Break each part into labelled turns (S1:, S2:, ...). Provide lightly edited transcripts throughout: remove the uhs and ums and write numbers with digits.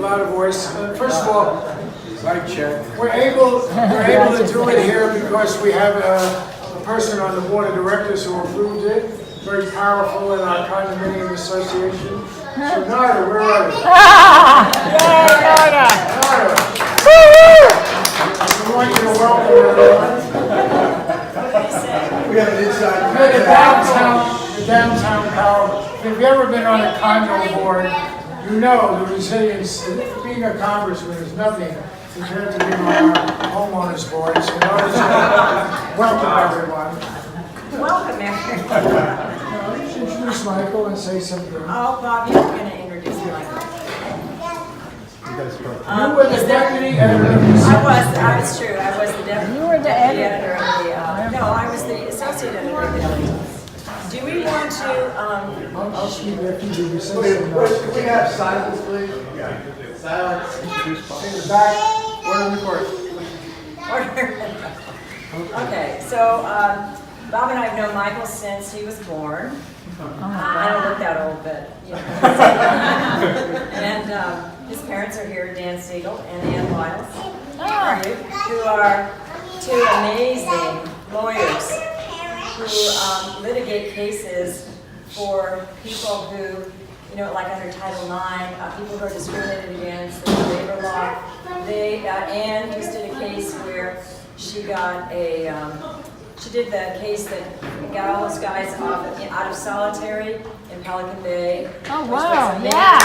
S1: louder voice. First of all, we're able to do it here because we have a person on the board of directors who approved it. Very powerful in our condominium association. So Narda, where are you?
S2: Yay, Narda!
S1: Narda. We want you to welcome everyone.
S3: We have an inside.
S1: The downtown power. If you've ever been on a condo board, you know the resilience. Being a congressman is nothing compared to being on our homeowners board. So welcome everyone.
S4: Welcome, everyone.
S1: Introduce Michael and say something.
S4: Oh, Bob, you're going to introduce Michael.
S1: You were the deputy editor.
S4: I was true. I was the deputy.
S2: You were the editor.
S4: Of the, no, I was the associate editor of the building. Do we want to,
S1: I'll speak after you do say
S3: Wait,
S1: something.
S3: can we have silence, please? Silence.
S1: In the back.
S3: Order the court.
S4: Okay, so Bob and I have known Michael since he was born. I don't look that old, but you know. And his parents are here, Dan Siegel and Ann Wiles, who are two amazing lawyers who litigate cases for people who, you know, like under Title IX, people who are discriminated against, the labor law. Ann just did a case where she got a, she did the case that got all those guys out of solitary in Pelican Bay.
S2: Oh, wow, yeah.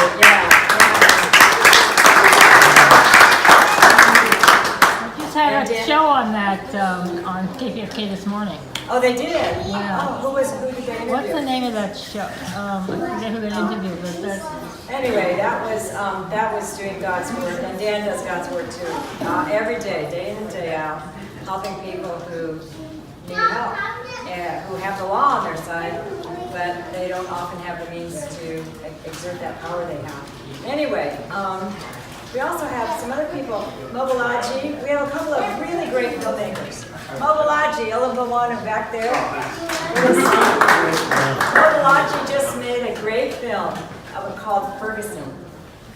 S2: I just had a show on that on KPFK this morning.
S4: Oh, they did?
S2: Yeah.
S4: Oh, who did they interview?
S2: What's the name of that show? I forget who they interviewed, but that's...
S4: Anyway, that was doing God's work, and Dan does God's work too. Every day in and day out, helping people who need help, and who have the law on their side, but they don't often have the means to exert that power they have. Anyway, we also have some other people. Mobilaji, we have a couple of really great filmmakers. Mobilaji, the one back there. Mobilaji just made a great film called Ferguson.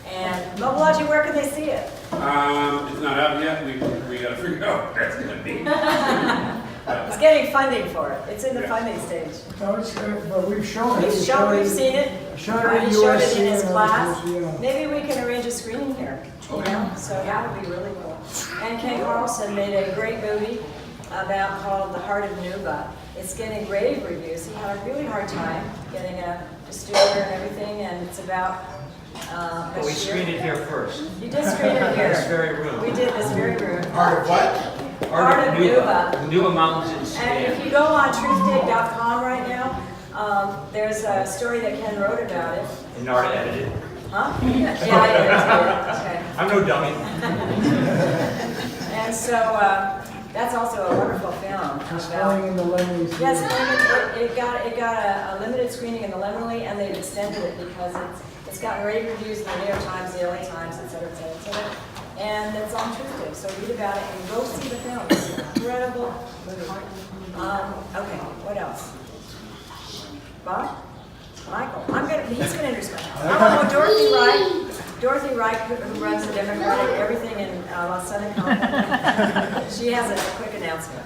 S4: And Mobilaji, where can they see it?
S5: It's not out yet. We got to figure out what that's going to be.
S4: He's getting funding for it. It's in the funding stage.
S1: No, it's good, but we've shown it.
S4: We've seen it.
S1: Shown
S4: He showed it in his
S1: USC,
S4: class.
S1: yeah.
S4: Maybe we can arrange a screening here. You know? So that would be really cool. And Ken Carlson made a great movie called The Heart of Nuba. It's getting rave reviews. He had a really hard time getting a distributor and everything, and it's about
S6: But we screened it here first.
S4: You did screen it here.
S6: This very room.
S4: We did this very room.
S3: Part of what?
S6: Heart of Nuba. The Nuba Mountains in
S4: And
S6: Spain.
S4: if you go on truthdig.com right now, there's a story that Ken wrote about it.
S6: And Narda edited.
S4: Huh? Yeah, I edited it.
S6: I'm no dummy.
S4: Okay. And so that's also a wonderful film.
S1: It's playing in the Lemleys.
S4: Yes, it got a limited screening in the Lemley, and they've extended it because it's gotten rave reviews in the New York Times, the LA Times, et cetera, et cetera, et cetera. And it's on Tuesday, so read about it and go see the film. It's an incredible movie. Okay, what else? Bob? Michael? He's gonna introduce myself. Oh, Dorothy Reich, who runs the Democratic everything in Southern California. She has a quick announcement.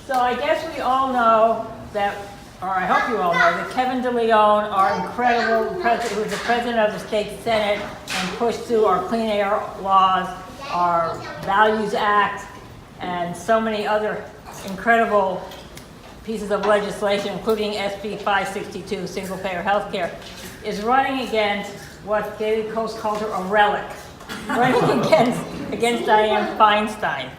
S2: So I guess we all know that, or I hope you all know, that Kevin DeLeon, our incredible president, who is the president of the state senate and pushed through our clean air laws, our Values Act, and so many other incredible pieces of legislation, including SB 562, single-payer health care, is running against what David Coase called her a relic, running against Dianne Feinstein.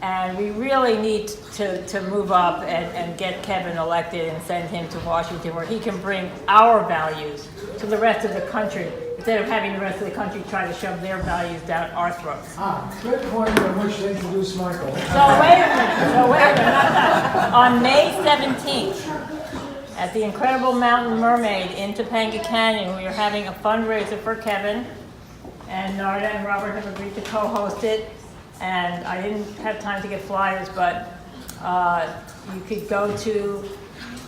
S2: And we really need to move up and get Kevin elected and send him to Washington, where he can bring our values to the rest of the country, instead of having the rest of the country try to shove their values down our throats.
S1: Good point on which to introduce Michael.
S2: So wait a minute, not that. On May 17th, at the incredible Mountain Mermaid in Topanga Canyon, we are having a fundraiser for Kevin, and Narda and Robert have agreed to co-host it. And I didn't have time to get flyers, but you could go to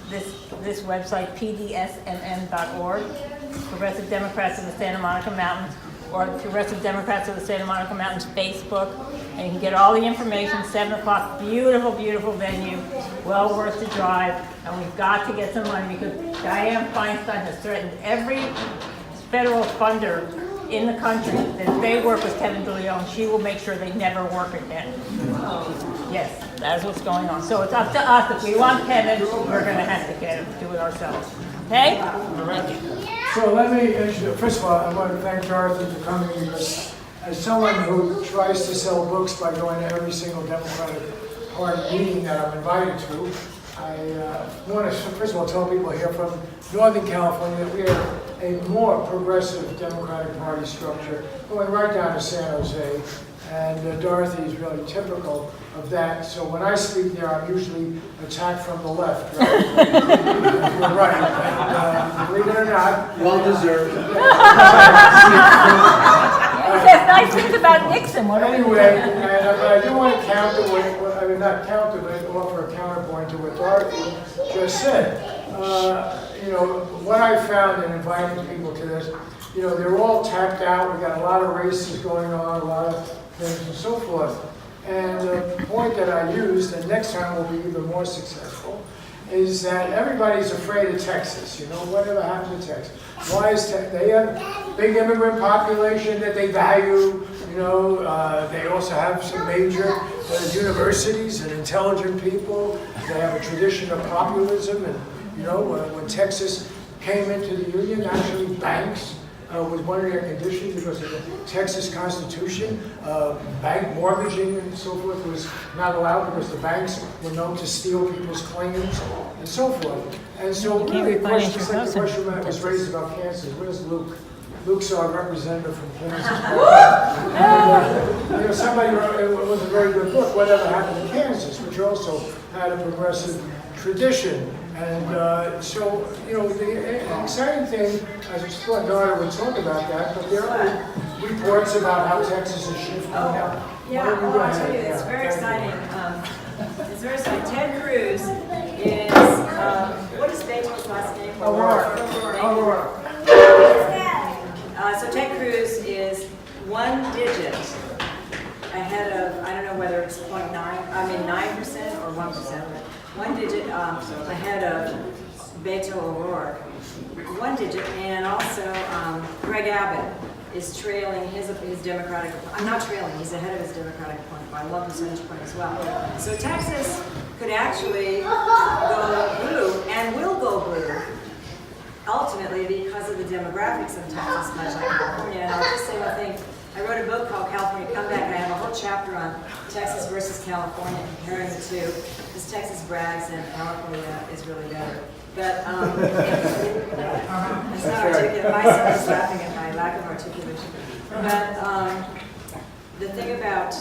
S2: this website, PDSMM.org, Progressive Democrats of the Santa Monica Mountains, or Progressive Democrats of the Santa Monica Mountains Facebook, and you can get all the information. 7 o'clock, beautiful, beautiful venue, well worth the drive, and we've got to get some money because Dianne Feinstein has threatened every federal funder in the country that if they work with Kevin DeLeon, she will make sure they never work again. Yes, that is what's going on. So it's up to us. If we want Kevin, we're going to have to get him, do it ourselves. Okay? Thank you.
S1: So let me, first of all, I want to thank Dorothy for coming because as someone who tries to sell books by going to every single Democratic Party meeting that I'm invited to, I want to first of all tell people here from Northern California that we have a more progressive Democratic Party structure going right down to San Jose, and Dorothy is really typical of that. So when I speak there, I'm usually attacked from the left. Right? You're right. And, believe it or not,
S3: Well deserved.
S2: He says nice things about Nixon. What are we
S1: anyway,
S2: doing?
S1: and I do want to counter what, I mean not counter, but offer a counterpoint to what Dorothy just said. You know, what I found in inviting people to this, you know, they're all tapped out. We got a lot of races going on, a lot of things and so forth. And the point that I used, and next time we'll be even more successful, is that everybody's afraid of Texas. You know, whatever happened to Texas? Why is they have a big immigrant population that they value? You know, they also have some major universities and intelligent people. They have a tradition of populism, and you know, when Texas came into the Union, actually banks was one of their conditions because of the Texas Constitution. Bank mortgaging and so forth was not allowed because the banks were known to steal people's claims and so forth. And so really, the question, just like the question that was raised about Kansas, where's Luke? Luke's our representative from Kansas. You know, somebody wrote, it was a very good book, Whatever Happened in Kansas, which also had a progressive tradition. And so, you know, the exciting thing, I just thought Donna would talk about that, but there are reports about how Texas is shifting now.
S4: Yeah, well, I'll tell you, it's very exciting. It's very exciting. Ted Cruz is, what is Beethoven's last name?
S1: Aurora.
S4: So Ted Cruz is 1 digit ahead of, I don't know whether it's 9% or 1%. 1 digit ahead of Beto O'Rourke, 1 digit, and also Greg Abbott is trailing his Democratic, I'm not trailing, he's ahead of his Democratic opponent by 1 percentage point as well. So Texas could actually go blue and will go blue ultimately because of the demographics of Texas, much like California. And I'll just say one thing. I wrote a book called California Comeback, and I have a whole chapter on Texas versus California, comparing the two, because Texas brags and California is really better. But it's not articulate. My son is laughing at my lack of articulation. But the thing about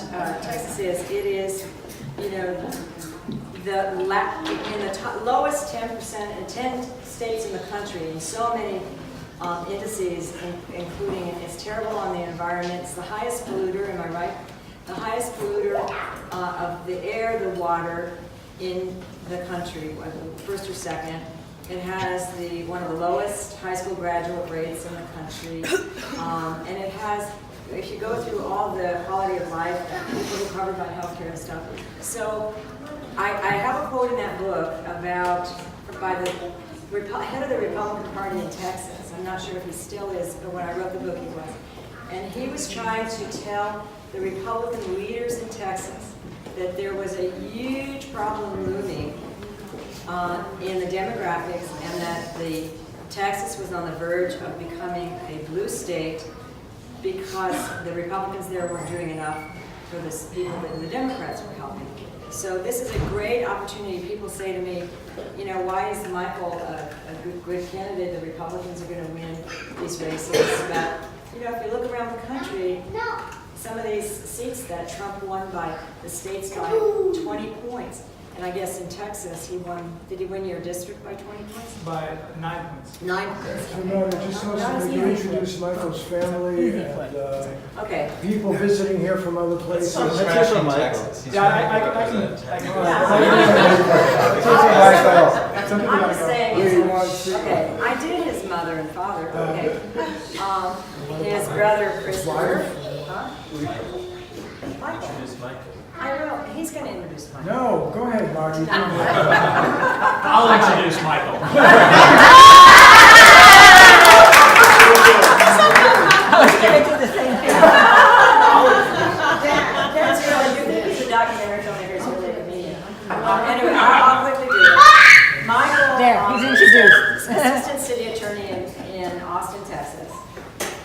S4: Texas is, it is, you know, in the lowest 10% in 10 states in the country, and so many indices, including it's terrible on the environment. It's the highest polluter, am I right? The highest polluter of the air, the water in the country, first or second. It has one of the lowest high school graduate rates in the country, and it has, if you go through all the quality of life, people who are covered by healthcare and stuff. So I have a quote in that book by the head of the Republican Party in Texas. I'm not sure if he still is, but when I wrote the book he was. And he was trying to tell the Republican leaders in Texas that there was a huge problem looming in the demographics, and that Texas was on the verge of becoming a blue state because the Republicans there weren't doing enough for the people that the Democrats were helping. So this is a great opportunity. People say to me, you know, why is Michael a good candidate? The Republicans are going to win these races. But, you know, if you look around the country, some of these seats that Trump won by the states by 20 points. And I guess in Texas, did he win your district by 20 points?
S7: By 9 points.
S4: 9 points.
S1: You know, just also to introduce Michael's family and
S4: Okay.
S1: people visiting here from other places.
S7: Yeah, I can.
S4: Yeah. I'm just saying,
S1: Lee,
S4: okay, I did his mother and father, okay. His brother Christopher. Huh? Michael. I will, he's gonna introduce Michael.
S1: No, go ahead, Margie.
S6: I'll introduce Michael.
S2: I was gonna do the same thing.
S4: That's really, you think it's a documentary filmmaker, it's really a me. Anyway, I'll quickly do it. Michael.
S2: There, he's introduced.
S4: Assistant city attorney in Austin, Texas.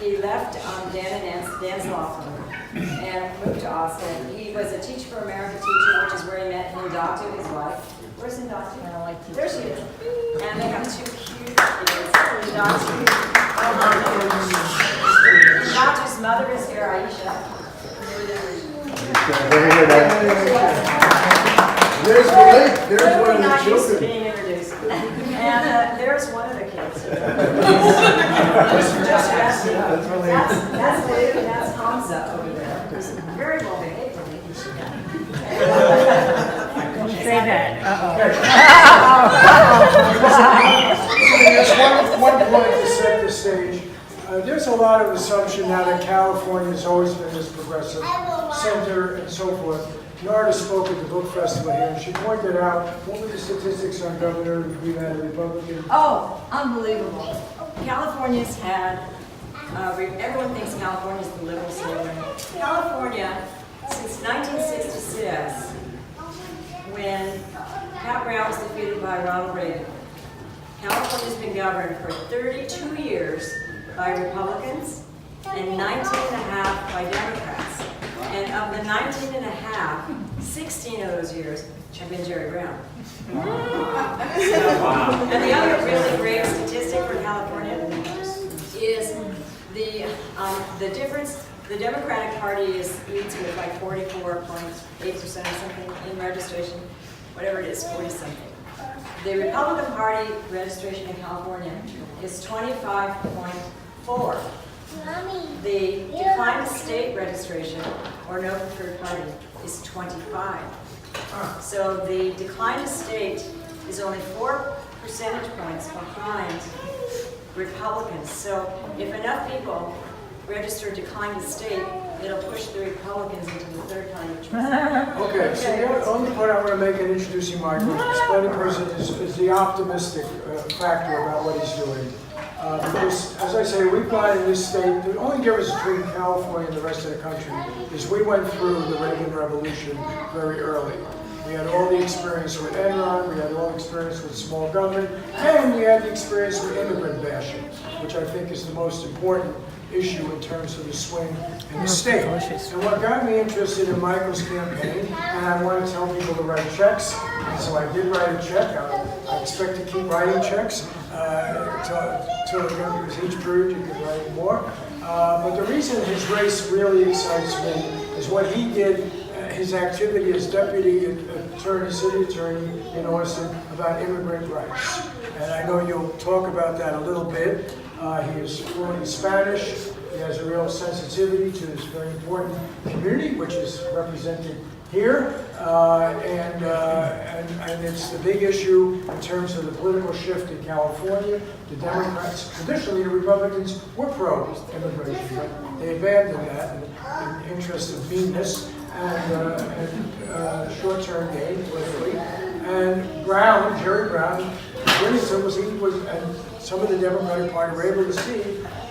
S4: He left Dan's law firm and moved to Austin. He was a Teach for America teacher, which is where he met Indoctu, his wife. Where's Indoctu? I don't like teachers. There she is. And they have 2 cute kids. Indoctu's mother is here, Aisha.
S3: There's the lake, there's one of the
S4: Not used to
S3: children.
S4: being introduced. And there's one of the kids. Just resting. That's Luke and that's Hamza over there. Who's very well behaved.
S2: Don't say that.
S1: Just one point to set the stage. There's a lot of assumption now that California has always been this progressive center and so forth. Narda spoke at the book festival here, and she pointed out, what were the statistics on Governor Green and Republican?
S4: Oh, unbelievable. California's had, everyone thinks California's the liberal state. California, since 1966, when Pat Brown was defeated by Ronald Reagan, California's been governed for 32 years by Republicans and 19.5 by Democrats. And of the 19.5, 16 of those years have been Jerry Brown. And the other really great statistic for California is the difference. The Democratic Party leads with like 44.8% or something in registration, whatever it is, 40 something. The Republican Party registration in California is 25.4. The decline to state registration, or no preferred party, is 25. So the decline to state is only 4 percentage points behind Republicans. So if enough people register decline to state, it'll push the Republicans into the third party choice.
S1: Okay, so the only point I want to make in introducing Michael, the splendid person, is the optimistic factor about what he's doing. Because, as I say, we've got in this state, the only difference between California and the rest of the country is we went through the Reagan Revolution very early. We had all the experience with Enron, we had all the experience with small government, and we had the experience with immigrant bashing, which I think is the most important issue in terms of the swing in the state. And what got me interested in Michael's campaign, and I want to tell people to write checks, and so I did write a check. I expect to keep writing checks until each period you can write more. But the reason his race really excites me is what he did, his activity as deputy attorney, city attorney in Austin about immigrant rights. And I know you'll talk about that a little bit. He is fluent in Spanish. He has a real sensitivity to this very important community, which is represented here. And it's the big issue in terms of the political shift in California. The Democrats, traditionally the Republicans, were pro-immigration, but they abandoned that in the interest of meanness and short-term gain politically. And Brown, Jerry Brown, and some of the Democratic Party were able to see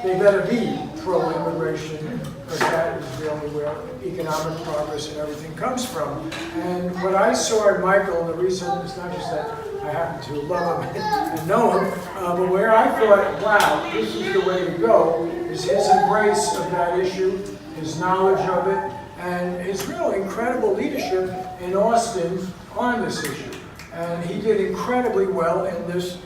S1: they better be pro-immigration, because that is really where economic progress and everything comes from. And what I saw in Michael, the reason is not just that I happen to love him and know him, but where I thought, wow, this is the way to go, is his embrace of that issue, his knowledge of it, and his real incredible leadership in Austin on this issue. And he did incredibly well in this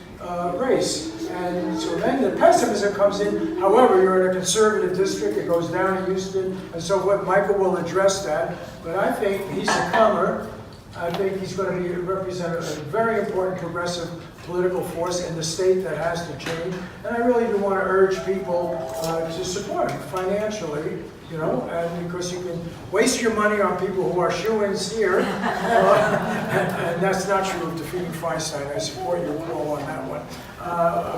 S1: race. And so then the pessimism comes in. However, you're in a conservative district, it goes down in Houston, and so forth. Michael will address that. But I think he's a comer. I think he's going to represent a very important progressive political force in the state that has to change. And I really do want to urge people to support him financially. you know, and because you can waste your money on people who are shoo-ins here, and that's not true of defeating Feinstein. I support your call on that one.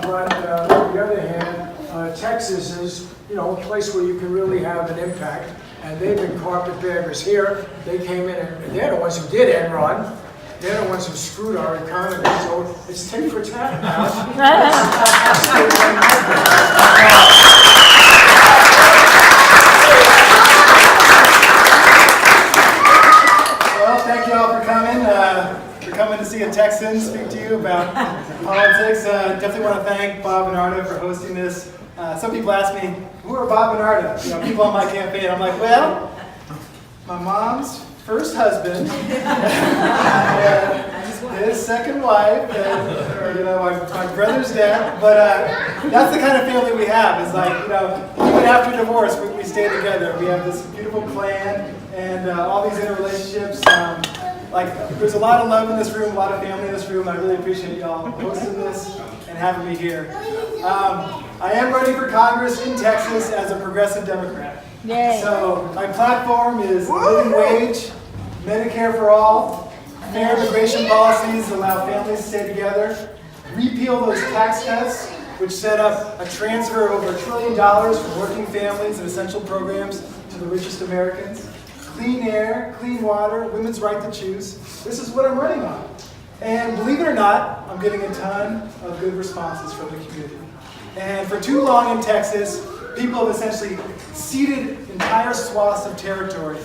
S1: But on the other hand, Texas is, you know, a place where you can really have an impact, and they've been carpetbaggers here. They came in, and they're the ones who did Enron. They're the ones who screwed our economy, so it's tit for tat now.
S7: Well, thank you all for coming to see a Texan speak to you about politics. Definitely want to thank Bob and Arda for hosting this. Some people ask me, who are Bob and Arda? You know, people on my campaign. I'm like, well, my mom's first husband, his second wife, and, you know, my brother's dad. But that's the kind of family we have. It's like, you know, even after divorce, we stay together. We have this beautiful clan and all these interrelationships. Like, there's a lot of love in this room, a lot of family in this room. I really appreciate y'all hosting this and having me here. I am running for Congress in Texas as a progressive Democrat.
S2: Yay.
S7: So my platform is living wage, Medicare for all, fair immigration policies that allow families to stay together, repeal those tax cuts which set up a transfer of over $1 trillion from working families and essential programs to the richest Americans, clean air, clean water, women's right to choose. This is what I'm running on. And believe it or not, I'm getting a ton of good responses from the community. And for too long in Texas, people have essentially ceded entire swaths of territory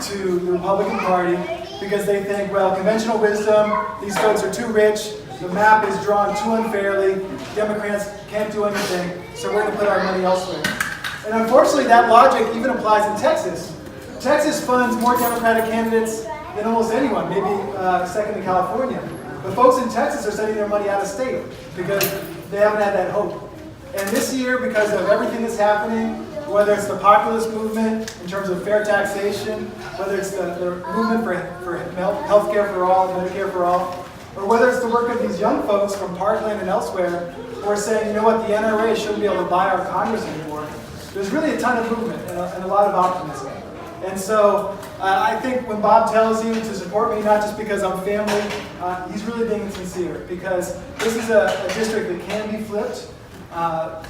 S7: to the Republican Party because they think, well, conventional wisdom, these folks are too rich, the map is drawn too unfairly, Democrats can't do anything, so we're going to put our money elsewhere. And unfortunately, that logic even applies in Texas. Texas funds more Democratic candidates than almost anyone, maybe second to California. But folks in Texas are sending their money out of state because they haven't had that hope. And this year, because of everything that's happening, whether it's the populist movement in terms of fair taxation, whether it's the movement for health care for all, Medicare for all, or whether it's the work of these young folks from Parkland and elsewhere who are saying, you know what, the NRA shouldn't be able to buy our Congress anymore. There's really a ton of movement and a lot of optimism. And so I think when Bob tells you to support me, not just because I'm family, he's really being sincere, because this is a district that can be flipped.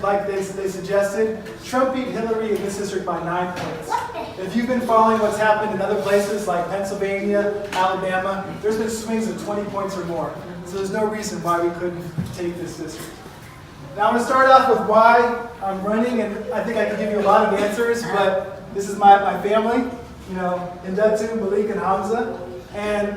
S7: Like they suggested, Trump beat Hillary in this district by 9 points. If you've been following what's happened in other places like Pennsylvania, Alabama, there's been swings of 20 points or more. So there's no reason why we couldn't take this district. Now I'm going to start off with why I'm running, and I think I can give you a lot of answers, but this is my family, you know, Hindatu, Malik, and Hamza. And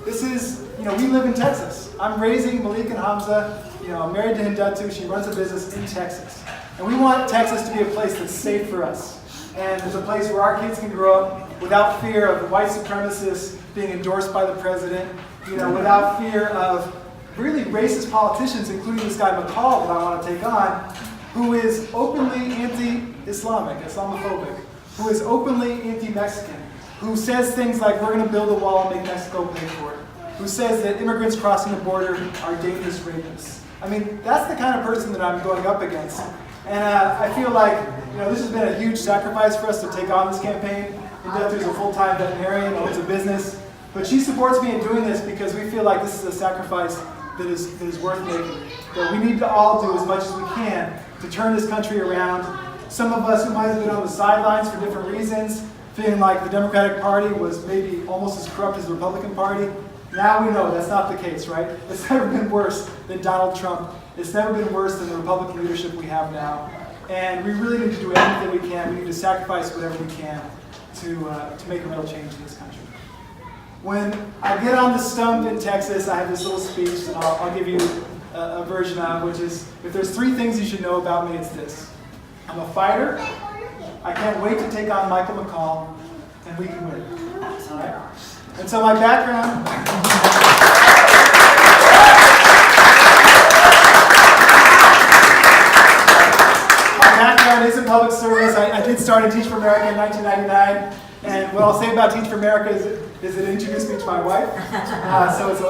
S7: this is, you know, we live in Texas. I'm raising Malik and Hamza. You know, I'm married to Hindatu. She runs a business in Texas. And we want Texas to be a place that's safe for us. And it's a place where our kids can grow up without fear of white supremacists being endorsed by the president, you know, without fear of really racist politicians, including this guy McCall that I want to take on, who is openly anti-Islamic, Islamophobic, who is openly anti-Mexican, who says things like, we're going to build a wall and make Mexico pay for it, who says that immigrants crossing the border are dangerous rapists. I mean, that's the kind of person that I'm going up against. And I feel like, you know, this has been a huge sacrifice for us to take on this campaign. Hindatu's a full-time veterinarian, owns a business, but she supports me in doing this because we feel like this is a sacrifice that is worth making. That we need to all do as much as we can to turn this country around. Some of us who might have been on the sidelines for different reasons, feeling like the Democratic Party was maybe almost as corrupt as the Republican Party, now we know that's not the case, right? It's never been worse than Donald Trump. It's never been worse than the Republican leadership we have now. And we really need to do everything we can. We need to sacrifice whatever we can to make a real change in this country. When I get on the stump in Texas, I have this little speech that I'll give you a version of, which is, if there's 3 things you should know about me, it's this. I'm a fighter. I can't wait to take on Michael McCall, and we can win. All right? And so my background... is in public service. I did start at Teach for America in 1999, and what I'll say about Teach for America is it introduced me to my wife. So it's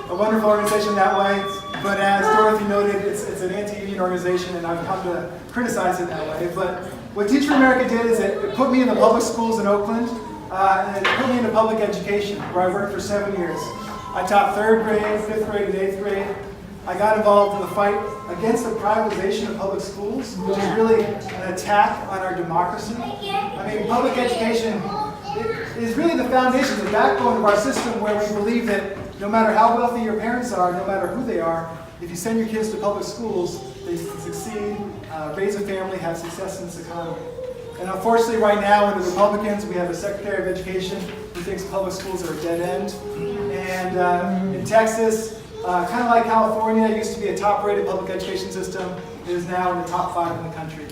S7: a wonderful organization that way. It's But as Dorothy noted, it's an anti-union organization, and I've come to criticize it that way. But what Teach for America did is it put me in the public schools in Oakland, and it put me into public education, where I worked for 7 years. I taught 3rd grade, 5th grade, and 8th grade. I got involved in the fight against the privatization of public schools, which is really an attack on our democracy. I mean, public education is really the foundation, the backbone of our system, where we believe that no matter how wealthy your parents are, no matter who they are, if you send your kids to public schools, they succeed, raise a family, have success in this economy. And unfortunately, right now, under the Republicans, we have a Secretary of Education who thinks public schools are a dead end. And in Texas, kind of like California, it used to be a top-rated public education system. It is now in the top 5 in the country.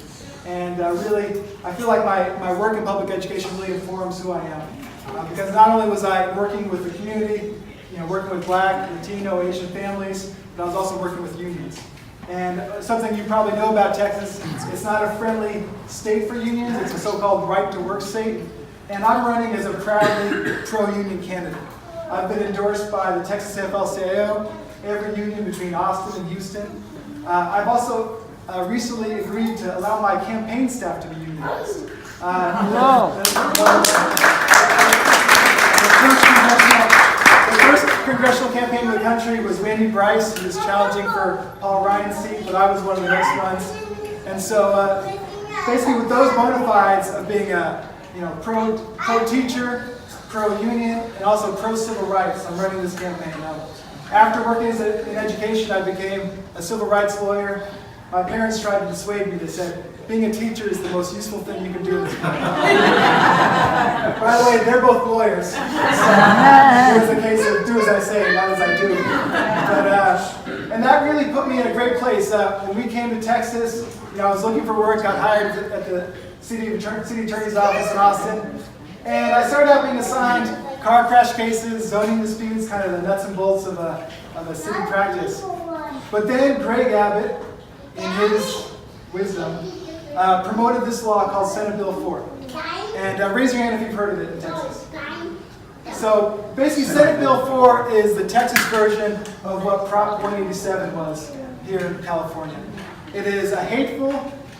S7: And really, I feel like my work in public education really informs who I am. Because not only was I working with the community, working with Black, Latino, Asian families, but I was also working with unions. And something you probably know about Texas, it's not a friendly state for unions, it's a so-called right-to-work state. And I'm running as a proudly pro-union candidate. I've been endorsed by the Texas AFL-CIO, every union between Austin and Houston. I've also recently agreed to allow my campaign staff to be unionized. The first congressional campaign in the country was Randy Bryce, who was challenging for Paul Ryan's seat, but I was one of the next ones. And so basically with those bona fides of being a pro-teacher, pro-union, and also pro-civil rights, I'm running this campaign now. After working in education, I became a civil rights lawyer. My parents tried to dissuade me. They said, being a teacher is the most useful thing you can do in this country. By the way, they're both lawyers. So it was a case of do as I say, not as I do. And that really put me in a great place. When we came to Texas, I was looking for work, got hired at the city attorney's office in Austin. And I started out being assigned car crash cases, zoning disputes, kind of the nuts and bolts of a city practice. But then Greg Abbott, in his wisdom, promoted this law called Senate Bill 4. And raise your hand if you've heard of it in Texas. So basically, Senate Bill 4 is the Texas version of what Prop 187 was here in California. It is a hateful,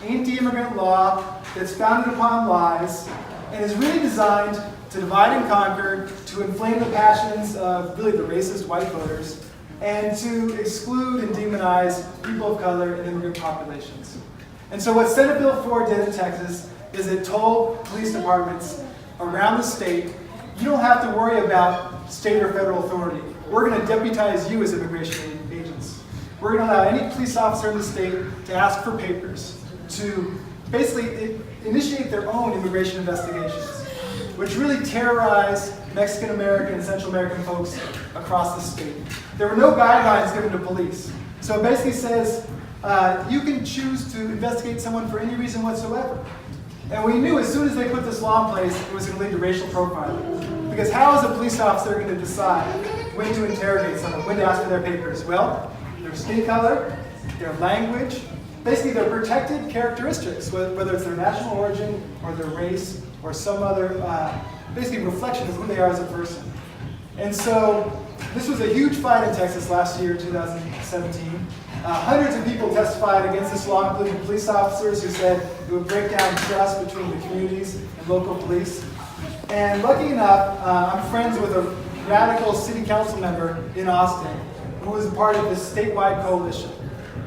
S7: anti-immigrant law that's founded upon lies and is really designed to divide and conquer, to inflame the passions of really the racist white voters, and to exclude and demonize people of color and immigrant populations. And so what Senate Bill 4 did in Texas is it told police departments around the state, you don't have to worry about state or federal authority. We're going to deputize you as immigration agents. We're going to allow any police officer in the state to ask for papers, to basically initiate their own immigration investigations, which really terrorized Mexican American and Central American folks across the state. There were no guidelines given to police. So it basically says you can choose to investigate someone for any reason whatsoever. And we knew as soon as they put this law in place, it was going to lead to racial profiling. Because how is a police officer going to decide when to interrogate someone, when to ask for their papers? Well, their skin color, their language, basically their protected characteristics, whether it's their national origin or their race or some other basically reflection of who they are as a person. And so this was a huge fight in Texas last year, 2017. Hundreds of people testified against this law, including police officers who said it would break down trust between the communities and local police. And lucky enough, I'm friends with a radical city council member in Austin who was part of this statewide coalition.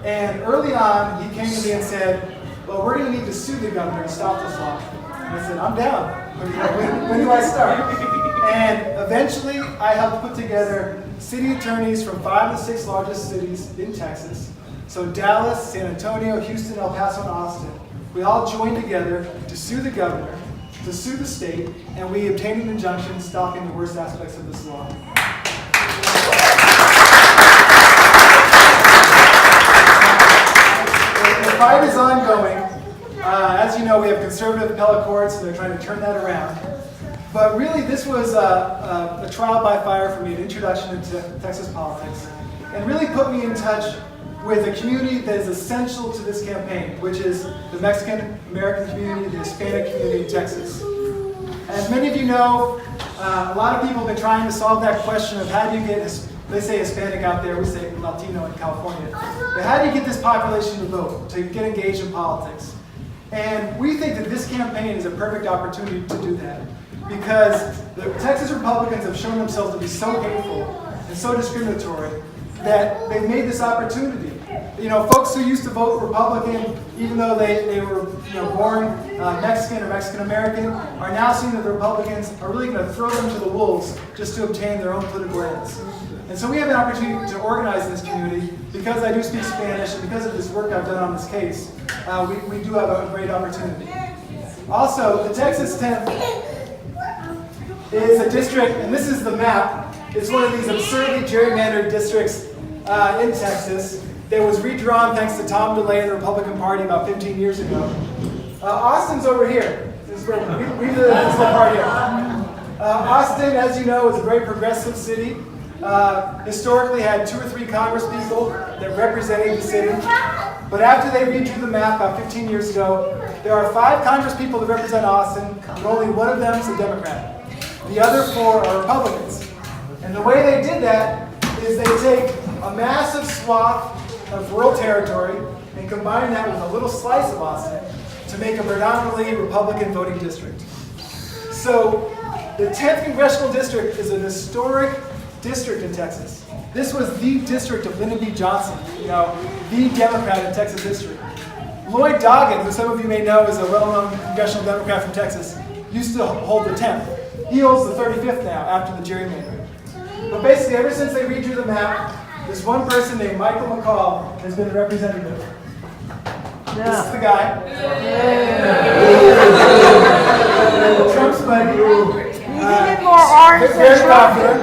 S7: And early on, he came to me and said, well, we're going to need to sue the governor to stop this law. And I said, I'm down. When do I start? And eventually, I helped put together city attorneys from 5 of the 6 largest cities in Texas. So Dallas, San Antonio, Houston, El Paso, and Austin. We all joined together to sue the governor, to sue the state, and we obtained an injunction stopping the worst aspects of this law. The fight is ongoing. As you know, we have conservative appellate courts, and they're trying to turn that around. But really, this was a trial by fire for me, an introduction into Texas politics, and really put me in touch with a community that is essential to this campaign, which is the Mexican American community, the Hispanic community in Texas. As many of you know, a lot of people have been trying to solve that question of how do you get They say Hispanic out there, we say Latino in California. But how do you get this population to vote, to get engaged in politics? And we think that this campaign is a perfect opportunity to do that. Because the Texas Republicans have shown themselves to be so hateful and so discriminatory that they've made this opportunity. You know, folks who used to vote Republican, even though they were born Mexican or Mexican American, are now seeing that the Republicans are really going to throw them to the wolves just to obtain their own political ends. And so we have an opportunity to organize in this community. Because I do speak Spanish and because of this work I've done on this case, we do have a great opportunity. Also, the Texas 10th is a district, and this is the map. It's one of these absurdly gerrymandered districts in Texas that was redrawn thanks to Tom DeLay and the Republican Party about 15 years ago. Austin's over here. This is where we live in this little part here. Austin, as you know, is a very progressive city. Historically had 2 or 3 congresspeople that represented the city. But after they redrew the map about 15 years ago, there are 5 congresspeople that represent Austin, and only one of them is a Democrat. The other 4 are Republicans. And the way they did that is they take a massive swath of rural territory and combine that with a little slice of Austin to make a predominantly Republican voting district. So the 10th Congressional District is an historic district in Texas. This was the district of Lyndon B. Johnson, the Democrat in Texas history. Lloyd Doggett, who some of you may know is a well-known congressional Democrat from Texas, used to hold the 10th. He holds the 35th now after the gerrymandering. But basically, ever since they redrew the map, this one person named Michael McCall has been the representative. This is the guy. Trump's buddy.
S2: He's even more orange than
S7: Very
S2: Trump.
S7: popular.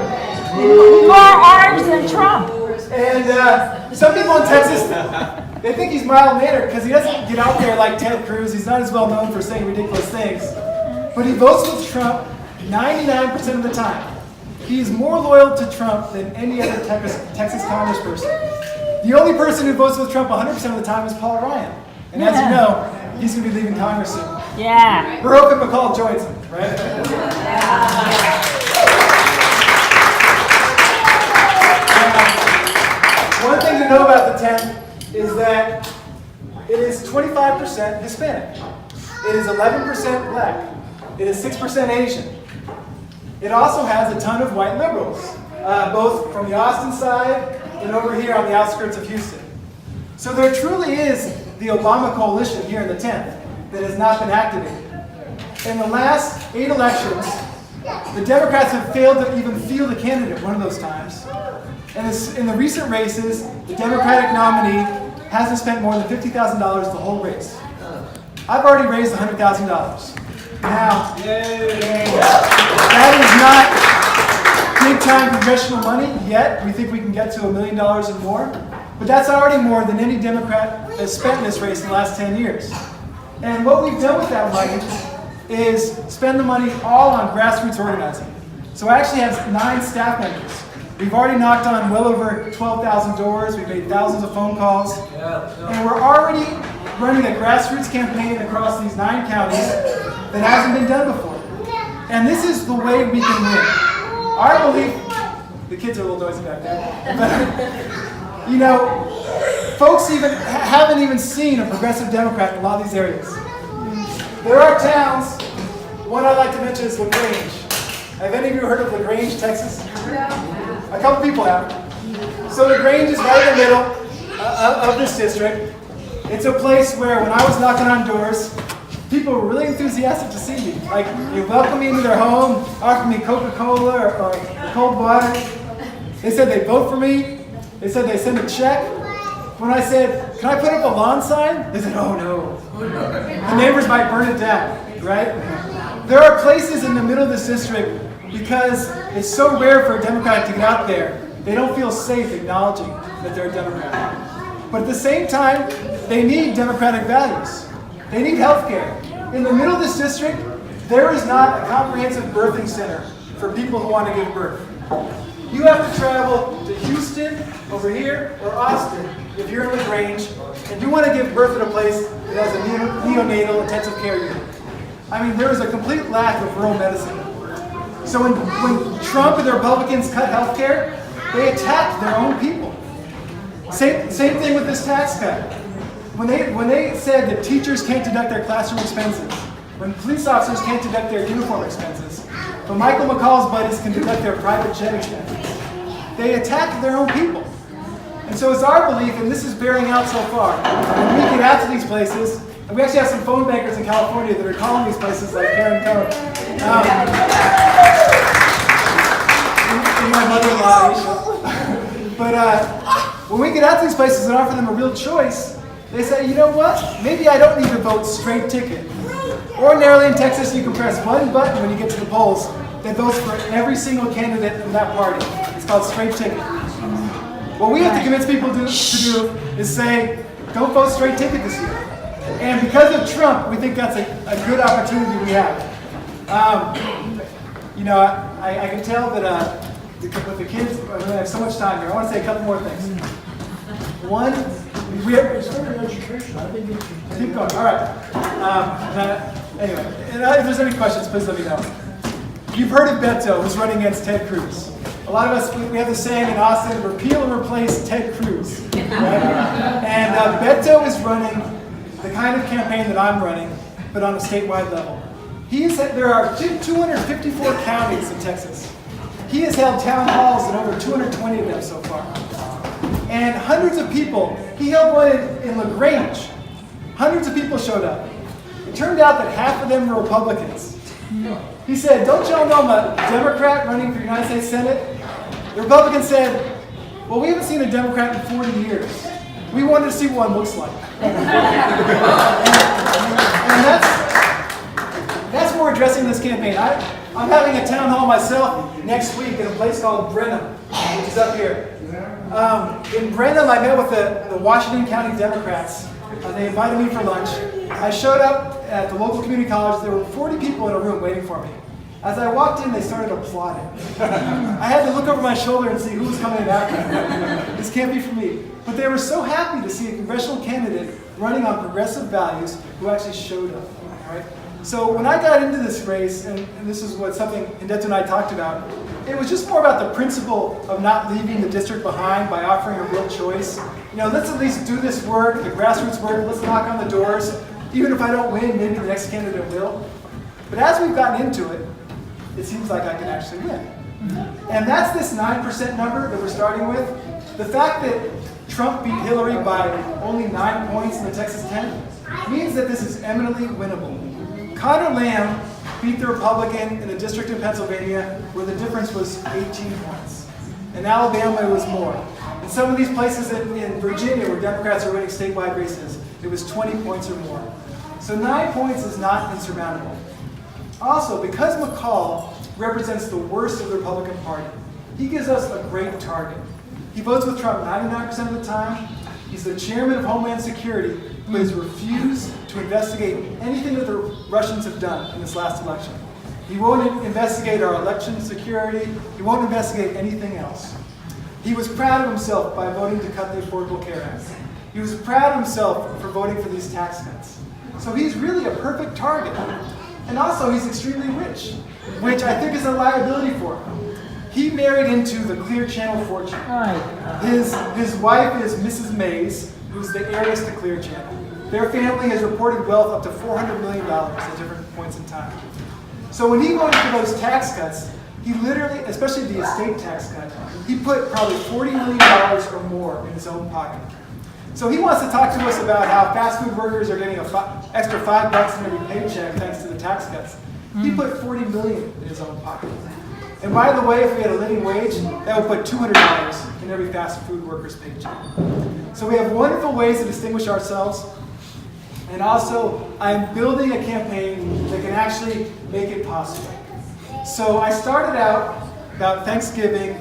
S2: He's more orange than Trump.
S7: And some people in Texas, they think he's mild-mannered because he doesn't get out there like Ted Cruz. He's not as well known for saying ridiculous things. But he votes with Trump 99% of the time. He is more loyal to Trump than any other Texas congressperson. The only person who votes with Trump 100% of the time is Paul Ryan. And as you know, he's going to be leaving Congress soon.
S2: Yeah.
S7: We're hoping McCall joins him, right? One thing to know about the 10th is that it is 25% Hispanic. It is 11% black. It is 6% Asian. It also has a ton of white liberals, both from the Austin side and over here on the outskirts of Houston. So there truly is the Obama coalition here in the 10th that has not been activated. In the last 8 elections, the Democrats have failed to even field a candidate one of those times. And in the recent races, the Democratic nominee hasn't spent more than $50,000 the whole race. I've already raised $100,000. Now, that is not big-time congressional money yet. We think we can get to $1 million and more. But that's already more than any Democrat has spent in this race in the last 10 years. And what we've done with that money is spend the money all on grassroots organizing. So I actually have 9 staff members. We've already knocked on well over 12,000 doors. We've made thousands of phone calls. And we're already running a grassroots campaign across these 9 counties that hasn't been done before. And this is the way we can win. Our belief, the kids are a little noisy back there, but, folks haven't even seen a progressive Democrat in a lot of these areas. There are towns, one I'd like to mention is LaGrange. Have any of you heard of LaGrange, Texas? A couple people have. So LaGrange is right in the middle of this district. It's a place where when I was knocking on doors, people were really enthusiastic to see me. Like, they welcomed me into their home, offered me Coca-Cola or cold water. They said they'd vote for me. They said they'd send a check. When I said, can I put up a lawn sign? They said, oh no. The neighbors might burn it down, right? There are places in the middle of this district because it's so rare for a Democrat to get out there, they don't feel safe acknowledging that they're a Democrat. But at the same time, they need democratic values. They need health care. In the middle of this district, there is not a comprehensive birthing center for people who want to give birth. You have to travel to Houston, over here, or Austin, if you're in LaGrange, and you want to give birth at a place that has a neonatal intensive care unit. I mean, there is a complete lack of rural medicine. So when Trump and the Republicans cut health care, They attacked their own people. Same thing with this tax cut. When they said that teachers can't deduct their classroom expenses, when police officers can't deduct their uniform expenses, but Michael McCall's buddies can deduct their private jet expenses, they attacked their own people. And so it's our belief, and this is bearing out so far, when we get out to these places, and we actually have some phone bankers in California that are calling these places like Karen Cohen. My mother-in-law, Aisha. But when we get out to these places and offer them a real choice, they say, you know what? Maybe I don't need to vote straight ticket. Ordinarily in Texas, you can press one button when you get to the polls that votes for every single candidate in that party. It's called straight ticket. What we have to convince people to do is say, don't vote straight ticket this year. And because of Trump, we think that's a good opportunity we have. You know, I can tell that with the kids, I have so much time here. I want to say a couple more things. One, we have education. I think keep going. All right. Anyway, and if there's any questions, please let me know. You've heard of Beto, who's running against Ted Cruz. A lot of us, we have the saying in Austin, repeal and replace Ted Cruz. Right? And Beto is running the kind of campaign that I'm running, but on a statewide level. There are 254 counties in Texas. He has held town halls in over 220 of them so far. And hundreds of people, he held one in LaGrange. Hundreds of people showed up. It turned out that half of them were Republicans. He said, don't y'all know I'm a Democrat running for United States Senate? The Republicans said, well, we haven't seen a Democrat in 40 years. We wanted to see what one looks like. and that's what we're addressing this campaign. I'm having a town hall myself next week in a place called Brenham, which is up here. In Brenham, I met with the Washington County Democrats. They invited me for lunch. I showed up at the local community college. There were 40 people in a room waiting for me. As I walked in, they started applauding. I had to look over my shoulder and see who was coming after me. This can't be for me. But they were so happy to see a congressional candidate running on progressive values who actually showed up. All right? So when I got into this race, and this is something Hindetu and I talked about, it was just more about the principle of not leaving the district behind by offering a real choice. You know, let's at least do this work, the grassroots work, let's knock on the doors. Even if I don't win, maybe the next candidate will. But as we've gotten into it, it seems like I can actually win. And that's this 9% number that we're starting with. The fact that Trump beat Hillary by only 9 points in the Texas 10 means that this is eminently winnable. Conor Lamb beat the Republican in a district in Pennsylvania where the difference was 18 points. In Alabama, it was more. In some of these places in Virginia where Democrats are winning statewide races, it was 20 points or more. So 9 points is not insurmountable. Also, because McCall represents the worst of the Republican Party, he gives us a great target. He votes with Trump 99% of the time. He's the chairman of Homeland Security, who has refused to investigate anything that the Russians have done in this last election. He won't investigate our election security. He won't investigate anything else. He was proud of himself by voting to cut the Affordable Care Act. He was proud of himself for voting for these tax cuts. So he's really a perfect target. And also, he's extremely rich, which I think is a liability for him. He married into the Clear Channel fortune. His wife is Mrs. Mays, who's the heiress to Clear Channel. Their family has reported wealth up to $400 million at different points in time. So when he voted for those tax cuts, he literally, especially the estate tax cut, he put probably $40 million or more in his own pocket. So he wants to talk to us about how fast food workers are getting an extra $5 in every paycheck thanks to the tax cuts. He put $40 million in his own pocket. And by the way, if we had a living wage, that would put $200 in every fast food worker's paycheck. So we have wonderful ways to distinguish ourselves. And also, I'm building a campaign that can actually make it possible. So I started out about Thanksgiving,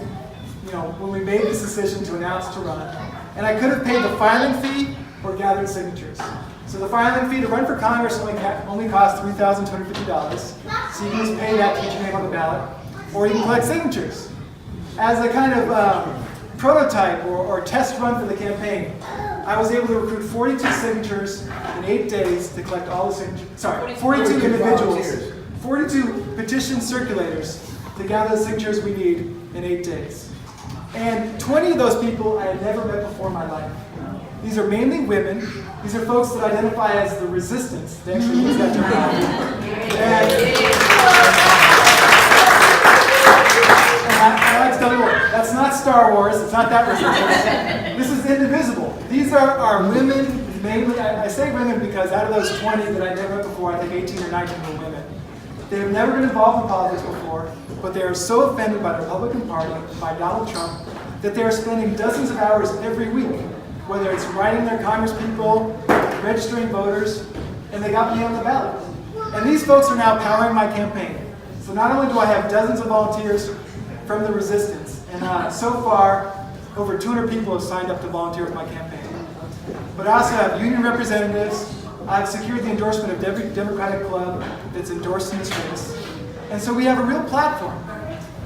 S7: when we made this decision to announce to run. And I could have paid the filing fee or gathered signatures. So the filing fee to run for Congress only costs $3,250. So you can just pay that to get your name on the ballot. Or you can collect signatures. As a kind of prototype or test run for the campaign, I was able to recruit 42 signatures in 8 days to collect all the signatures. Sorry, 42 individuals, 42 petition circulators to gather the signatures we need in 8 days. And 20 of those people I had never met before in my life. These are mainly women. These are folks that identify as the resistance. They actually use that terminology. And I like to tell people, that's not Star Wars. It's not that resistance. This is indivisible. These are women, mainly. I say women because out of those 20 that I never met before, I think 18 or 19 were women. They have never been involved in politics before, but they are so offended by the Republican Party, by Donald Trump, that they are spending dozens of hours every week, whether it's writing their congresspeople, registering voters, and they got me on the ballot. And these folks are now powering my campaign. So not only do I have dozens of volunteers from the resistance, and so far, over 200 people have signed up to volunteer with my campaign. But I also have union representatives. I've secured the endorsement of every Democratic club that's endorsed in this race. And so we have a real platform.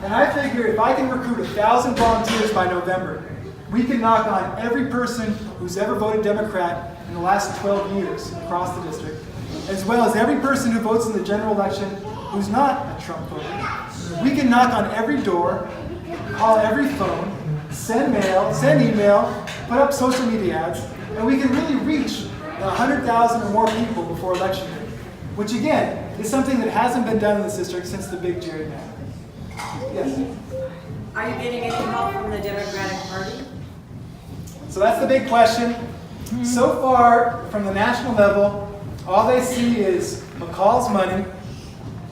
S7: And I figure if I can recruit 1,000 volunteers by November, we can knock on every person who's ever voted Democrat in the last 12 years across the district, as well as every person who votes in the general election who's not a Trump voter. We can knock on every door, call every phone, send mail, send email, put up social media ads, and we can really reach 100,000 or more people before election day, which again is something that hasn't been done in this district since the big gerrymander. Yes?
S4: Are you getting any help from the Democratic Party?
S7: So that's the big question. So far, from the national level, all they see is McCall's money,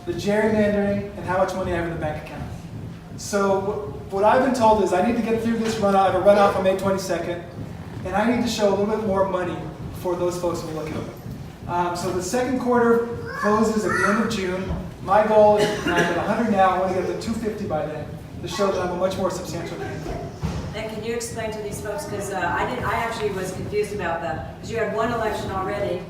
S7: the gerrymandering, and how much money I have in the bank account. So what I've been told is I need to get through this runoff. I have a runoff on May 22nd, and I need to show a little bit more money for those folks who are looking. So the second quarter closes at the end of June. My goal is, and I'm at 100 now, I want to get to 250 by then, to show that I'm a much more substantial candidate.
S4: And can you explain to these folks, because I actually was confused about that, because you had one election already,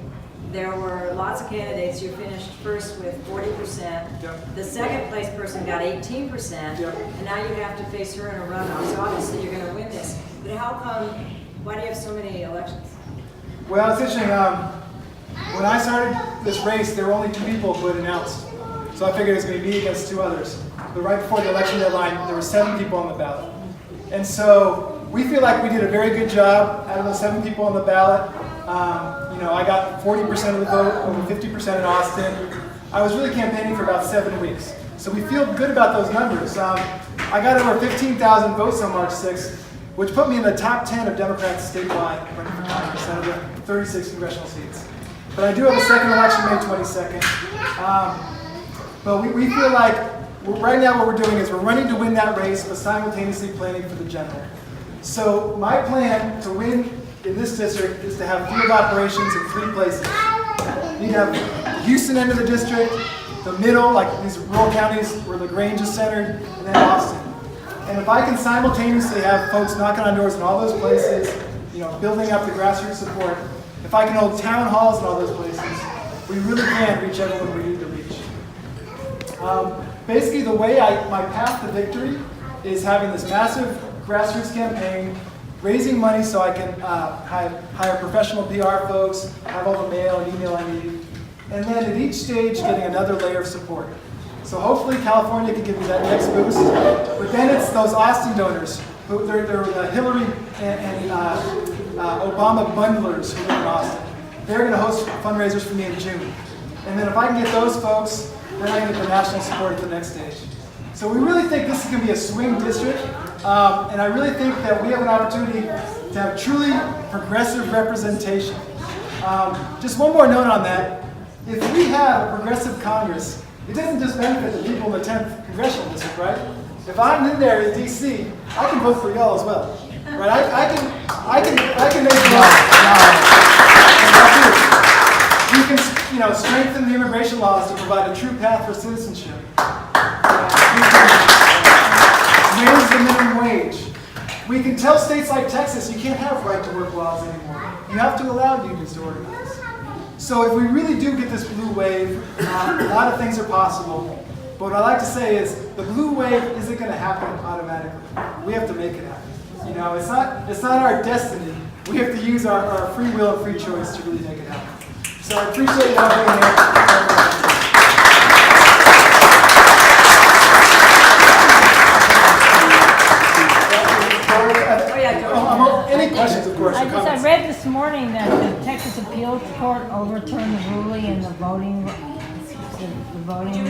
S4: there were lots of candidates, you finished first with 40%,
S7: Yep.
S4: the second place person got 18%,
S7: Yep.
S4: and now you have to face her in a runoff, so obviously you're going to win this. But how come, why do you have so many elections?
S7: Well, it's interesting. When I started this race, there were only 2 people who had announced. So I figured it was going to be me against 2 others. But right before the election deadline, there were 7 people on the ballot. And so we feel like we did a very good job out of those 7 people on the ballot. I got 40% of the vote, over 50% in Austin. I was really campaigning for about 7 weeks. So we feel good about those numbers. I got over 15,000 votes on March 6th, which put me in the top 10 of Democrats statewide running for Congress out of the 36 congressional seats. But I do have a second election May 22nd. But we feel like right now what we're doing is we're running to win that race, but simultaneously planning for the general. So my plan to win in this district is to have field operations in 3 places. You have the Houston end of the district, the middle, like these rural counties where LaGrange is centered, and then Austin. And if I can simultaneously have folks knocking on doors in all those places, building up the grassroots support, if I can hold town halls in all those places, we really can reach everyone we need to reach. Basically, the way my path to victory is having this massive grassroots campaign, raising money so I can hire professional PR folks, have all the mail and email I need, and then at each stage getting another layer of support. So hopefully California can give me that next boost, but then it's those Austin donors, who they're the Hillary and Obama bundlers who live in Austin. They're going to host fundraisers for me in June. And then if I can get those folks, then I can get the national support at the next stage. So we really think this is going to be a swing district, and I really think that we have an opportunity to have truly progressive representation. Just one more note on that. If we have a progressive Congress, it doesn't just benefit the people in the 10th congressional district, right? If I'm in there in DC, I can vote for y'all as well, right? I can make we can, strengthen the immigration laws to provide a true path for citizenship. We can raise the minimum wage. We can tell states like Texas you can't have right-to-work laws anymore. You have to allow unions to organize. So if we really do get this blue wave, a lot of things are possible. But what I like to say is the blue wave isn't going to happen automatically. We have to make it happen. It's not our destiny. We have to use our free will and free choice to really make it happen. So I appreciate you all being here.
S2: Voting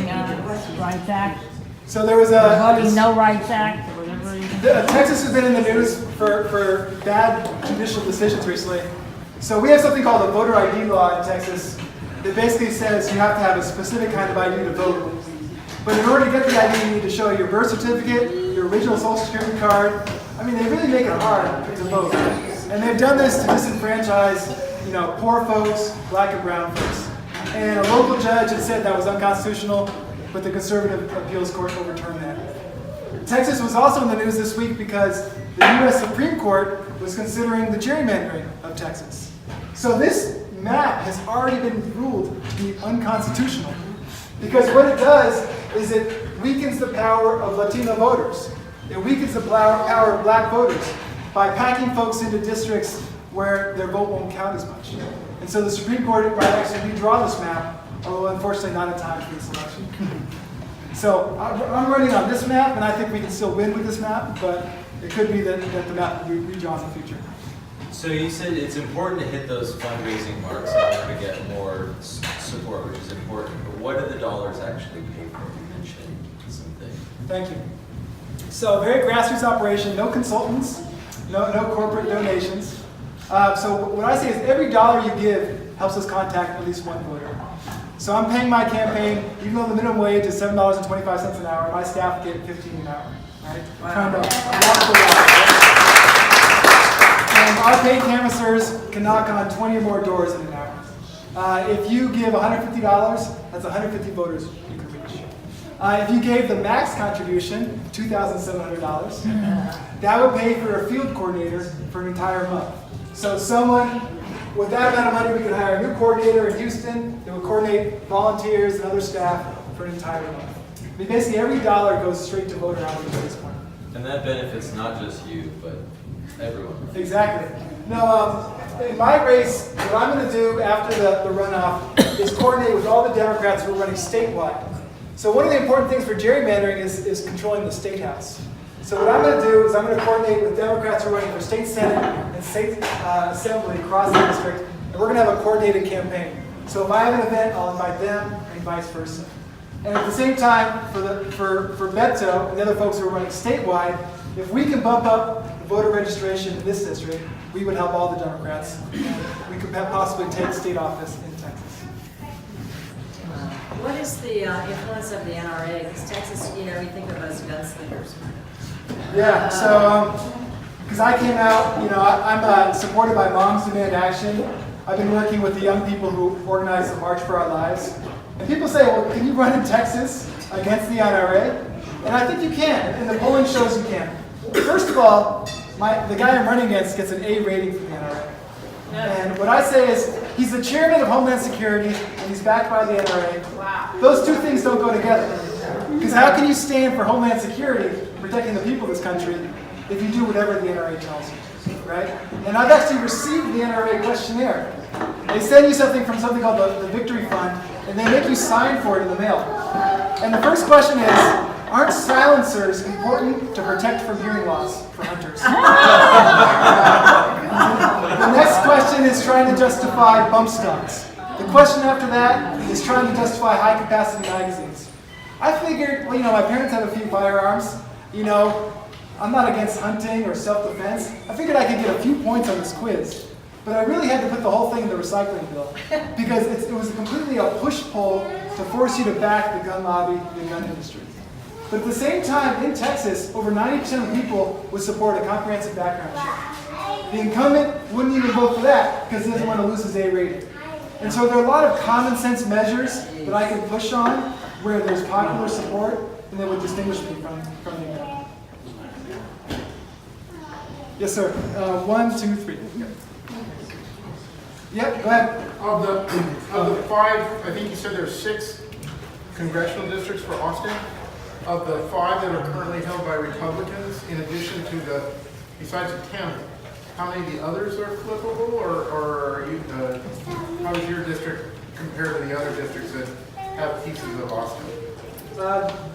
S2: Rights Act,
S7: So there was
S2: Voting
S7: a,
S2: No Rights Act, or whatever.
S7: Texas has been in the news for bad judicial decisions recently. So we have something called a voter ID law in Texas that basically says you have to have a specific kind of ID to vote. But in order to get the ID, you need to show your birth certificate, your original social security card. I mean, they really make it hard to vote. And they've done this to disenfranchise, poor folks, black and brown folks. And a local judge had said that was unconstitutional, but the conservative appeals court overturned that. Texas was also in the news this week because the U.S. Supreme Court was considering the gerrymandering of Texas. So this map has already been ruled to be unconstitutional. Because what it does is it weakens the power of Latino voters. It weakens the power of black voters by packing folks into districts where their vote won't count as much. And so the Supreme Court might actually redraw this map, although unfortunately not in time for this election. So I'm running on this map, and I think we can still win with this map, but it could be that the map will be redrawn in the future.
S8: So you said it's important to hit those fundraising marks in order to get more support, which is important. But what do the dollars actually pay for? You mentioned something.
S7: Thank you. So very grassroots operation, no consultants, no corporate donations. So what I say is every dollar you give helps us contact at least one voter. So I'm paying my campaign, even though the minimum wage is $7.25 an hour, my staff get $15 an hour. Right? Wow. And our paid canvassers can knock on 20 or more doors in an hour. If you give $150, that's 150 voters you can reach. If you gave the max contribution, $2,700, that would pay for a field coordinator for an entire month. So someone with that amount of money, we could hire a new coordinator in Houston that would coordinate volunteers and other staff for an entire month. I mean, basically every dollar goes straight to voter outreach at this point.
S8: And that benefits not just you, but everyone.
S7: Exactly. Now, in my race, what I'm going to do after the runoff is coordinate with all the Democrats who are running statewide. So one of the important things for gerrymandering is controlling the state house. So what I'm going to do is I'm going to coordinate with Democrats who are running for state senate and state assembly across the district, and we're going to have a coordinated campaign. So if I have an event, I'll invite them and vice versa. And at the same time, for Beto and the other folks who are running statewide, if we can bump up the voter registration in this district, we would help all the Democrats, and we could possibly take state office in Texas.
S4: What is the influence of the NRA? Because Texas, we think of us gunslingers.
S7: Yeah, so, because I came out, I'm supported by Moms Demand Action. I've been working with the young people who organize the March for Our Lives. And people say, well, can you run in Texas against the NRA? And I think you can, and the polling shows you can. First of all, the guy I'm running against gets an A rating from the NRA. And what I say is, he's the chairman of Homeland Security, and he's backed by the NRA. Wow. Those two things don't go together. Because how can you stand for Homeland Security, protecting the people of this country, if you do whatever the NRA tells you, right? And I've actually received the NRA questionnaire. They send you something from something called the Victory Fund, and they make you sign for it in the mail. And the first question is, aren't silencers important to protect from hearing loss for hunters? The next question is trying to justify bump stocks. The question after that is trying to justify high-capacity magazines. I figured, my parents have a few firearms. I'm not against hunting or self-defense. I figured I could get a few points on this quiz. But I really had to put the whole thing in the recycling bill because it was completely a push-pull to force you to back the gun lobby, the gun industry. But at the same time, in Texas, over 90% of people would support a comprehensive background check. The incumbent wouldn't even vote for that because he doesn't want to lose his A rating. And so there are a lot of common sense measures that I can push on where there's popular support and that would distinguish me from the incumbent. Yes, sir. 1, 2, 3. Yep, go ahead.
S9: Of the 5, I think you said there's 6 congressional districts for Austin. Of the 5 that are currently held by Republicans, in addition to besides the 10th, how many of the others are flippable, or are you, how does your district compare to the other districts that have pieces of Austin?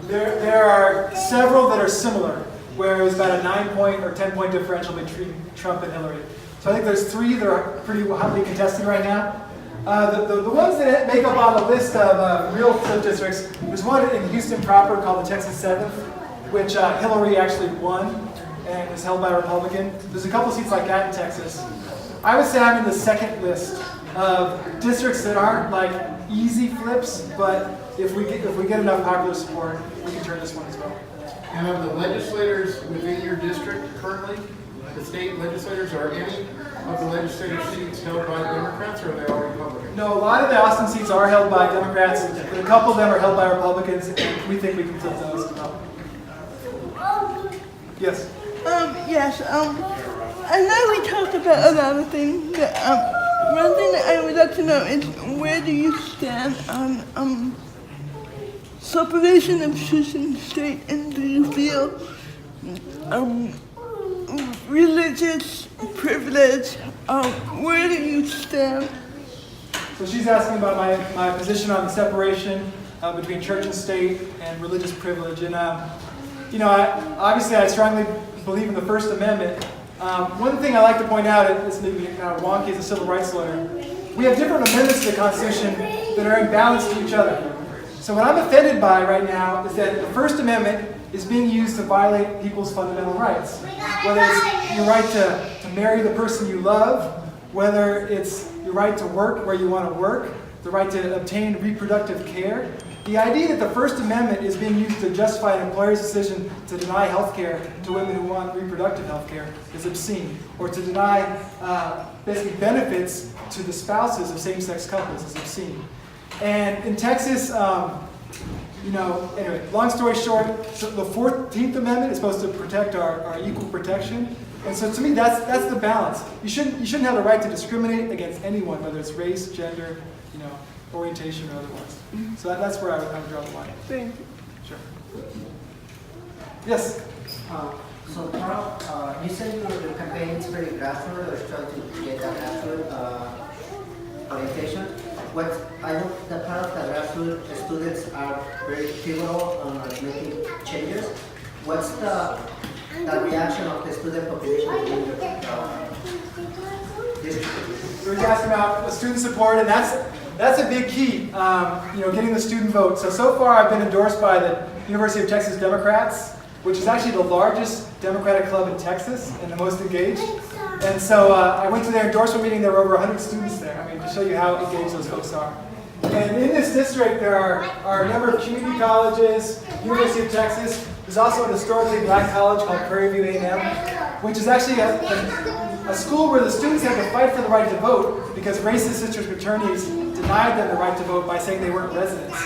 S7: There are several that are similar, where it was about a 9-point or 10-point differential between Trump and Hillary. So I think there's 3 that are pretty hotly contested right now. The ones that make up on the list of real flip districts, there's one in Houston proper called the Texas 7th, which Hillary actually won and is held by a Republican. There's a couple seats like that in Texas. I would say I'm in the second list of districts that aren't like easy flips, but if we get enough popular support, we can turn this one as well.
S9: And of the legislators within your district currently, the state legislators, are any of the legislative seats held by Democrats, or are they all Republicans?
S7: No, a lot of the Austin seats are held by Democrats, but a couple of them are held by Republicans, and we think we can flip those as well. Yes?
S10: Yes, I know we talked about a lot of things, but one thing that I would like to know is where do you stand on separation of church and state, and do you feel religious privilege? Where do you stand?
S7: So she's asking about my position on the separation between church and state and religious privilege. And, obviously I strongly believe in the First Amendment. One thing I like to point out, and this may be wonky as a civil rights lawyer, we have different amendments to the Constitution that are in balance to each other. So what I'm offended by right now is that the First Amendment is being used to violate people's fundamental rights. Whether it's your right to marry the person you love, whether it's your right to work where you want to work, the right to obtain reproductive care. The idea that the First Amendment is being used to justify an employer's decision to deny health care to women who want reproductive health care is obscene. Or to deny basically benefits to the spouses of same-sex couples is obscene. And in Texas, anyway, long story short, so the 14th Amendment is supposed to protect our equal protection. And so to me, that's the balance. You shouldn't have the right to discriminate against anyone, whether it's race, gender, orientation, or otherwise. So that's where I would draw the line.
S10: Thank you.
S7: Sure. Yes?
S11: So Carl, you said your campaign is very grassroots, or trying to get that grassroots orientation. I know that part of the grassroots students are very pivotal on making changes. What's the reaction of the student population in your district?
S7: We were asking about the student support, and that's a big key, getting the student vote. So far I've been endorsed by the University of Texas Democrats, which is actually the largest Democratic club in Texas and the most engaged. And so I went to their endorsement meeting. There were over 100 students there. To show you how engaged those folks are. And in this district, there are a number of community colleges, University of Texas. There's also an historically black college called Prairie View A&M, which is actually a school where the students had to fight for the right to vote because racist district attorneys denied them the right to vote by saying they weren't residents.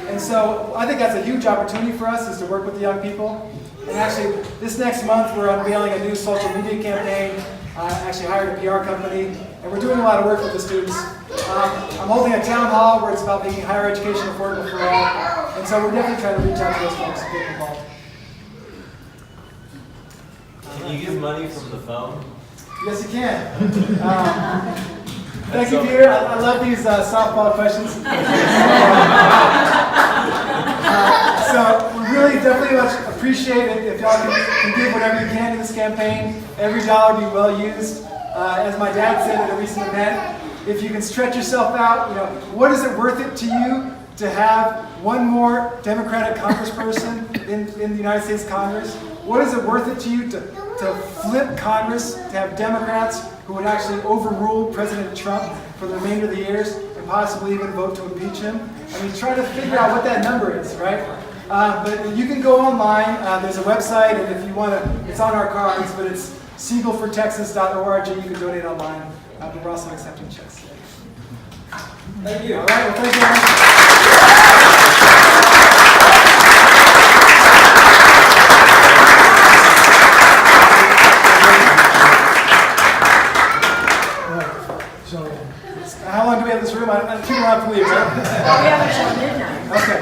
S7: And so I think that's a huge opportunity for us, is to work with the young people. And actually, this next month, we're unveiling a new social media campaign. I actually hired a PR company, and we're doing a lot of work with the students. I'm holding a town hall where it's about making higher education affordable for all. And so we're definitely trying to reach out to those folks and get involved.
S8: Can you give money from the phone?
S7: Yes, you can. Thank you, Peter. I love these softball questions. So we really definitely much appreciate it if y'all can give whatever you can to this campaign. Every dollar be well used. As my dad said at a recent event, if you can stretch yourself out, what is it worth it to you to have one more Democratic congressperson in the United States Congress? What is it worth it to you to flip Congress, to have Democrats who would actually overrule President Trump for the remainder of the years and possibly even vote to impeach him? Try to figure out what that number is, right? But you can go online. There's a website, and if you want to, it's on our cards, but it's siegelfortexas.org. You can donate online, but we're also accepting checks. Thank you. All right, well, thank you very much. How long do we have this room? People have to leave, right?
S4: We have until midnight.
S7: Okay.